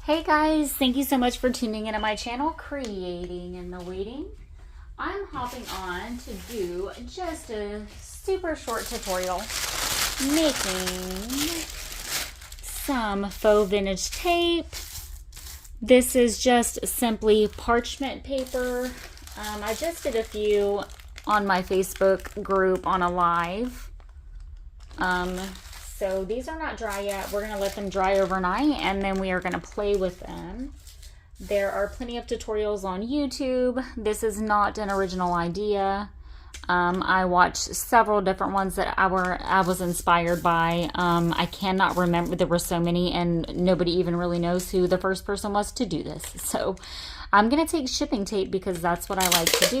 Hey guys, thank you so much for tuning into my channel, Creating in the Waiting. I'm hopping on to do just a super short tutorial making some faux vintage tape. This is just simply parchment paper. I just did a few on my Facebook group on a live. So these are not dry yet. We're going to let them dry overnight and then we are going to play with them. There are plenty of tutorials on YouTube. This is not an original idea. I watched several different ones that I was inspired by. I cannot remember. There were so many and nobody even really knows who the first person was to do this. So I'm going to take shipping tape because that's what I like to do.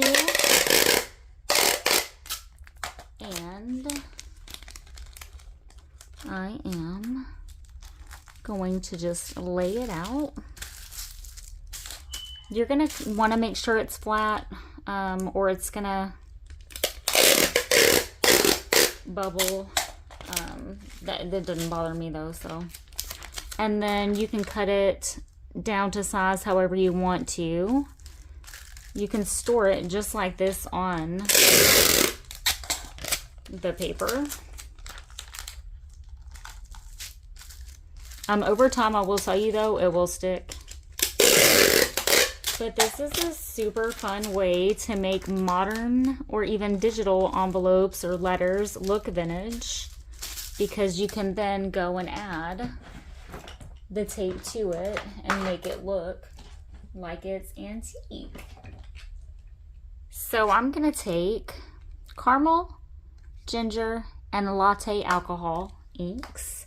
And I am going to just lay it out. You're going to want to make sure it's flat or it's going to bubble. That doesn't bother me though. So, and then you can cut it down to size however you want to. You can store it just like this on the paper. Over time, I will tell you though, it will stick. But this is a super fun way to make modern or even digital envelopes or letters look vintage, because you can then go and add the tape to it and make it look like it's antique. So I'm gonna take caramel, ginger, and latte alcohol inks.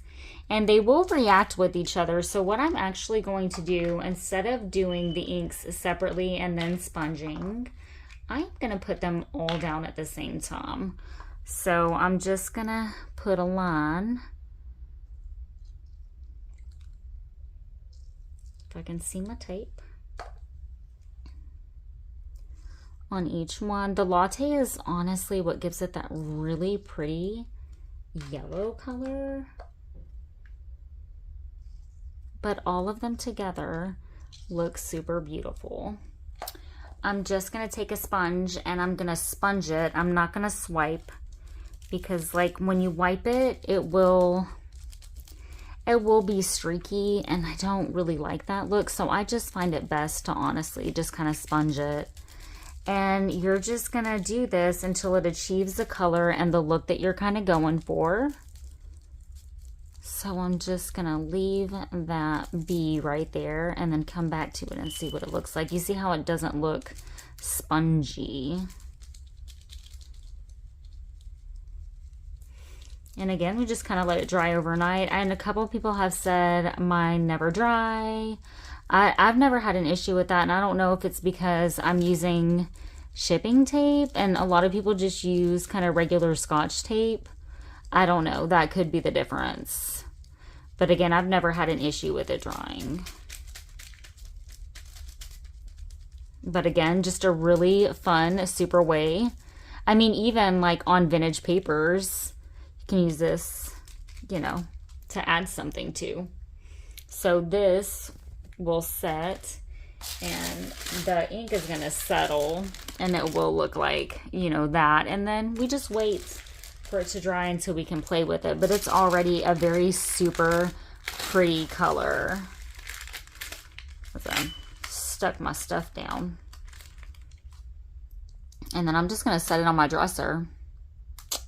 And they will react with each other. So what I'm actually going to do, instead of doing the inks separately and then sponging, I'm going to put them all down at the same time. So I'm just going to put a line. If I can see my tape. On each one. The latte is honestly what gives it that really pretty yellow color. But all of them together look super beautiful. I'm just going to take a sponge and I'm going to sponge it. I'm not going to swipe because like when you wipe it, it will be streaky and I don't really like that look. So I just find it best to honestly just kind of sponge it. And you're just going to do this until it achieves the color and the look that you're kind of going for. So I'm just going to leave that be right there and then come back to it and see what it looks like. You see how it doesn't look spongy. And again, we just kind of let it dry overnight. And a couple of people have said mine never dry. I've never had an issue with that. And I don't know if it's because I'm using shipping tape and a lot of people just use kind of regular Scotch tape. I don't know. That could be the difference. But again, I've never had an issue with it drying. But again, just a really fun, super way. I mean, even like on vintage papers, you can use this, you know, to add something to. So this will set and the ink is going to settle and it will look like, you know, that. And then we just wait for it to dry until we can play with it. But it's already a very super pretty color. As I stuck my stuff down. And then I'm just going to set it on my dresser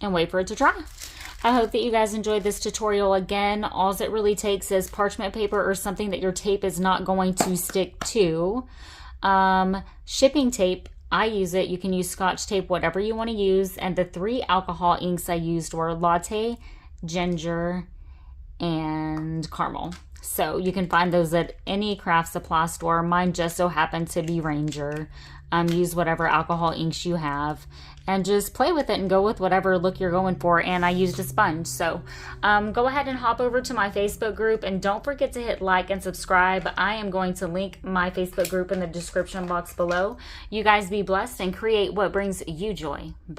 and wait for it to dry. I hope that you guys enjoyed this tutorial. Again, all it really takes is parchment paper or something that your tape is not going to stick to. Shipping tape, I use it. You can use Scotch tape, whatever you want to use. And the 3 alcohol inks I used were latte, ginger, and caramel. So you can find those at any craft supply store. Mine just so happened to be Ranger. Use whatever alcohol inks you have and just play with it and go with whatever look you're going for. And I used a sponge. So go ahead and hop over to my Facebook group and don't forget to hit like and subscribe. I am going to link my Facebook group in the description box below. You guys be blessed and create what brings you joy. Bye.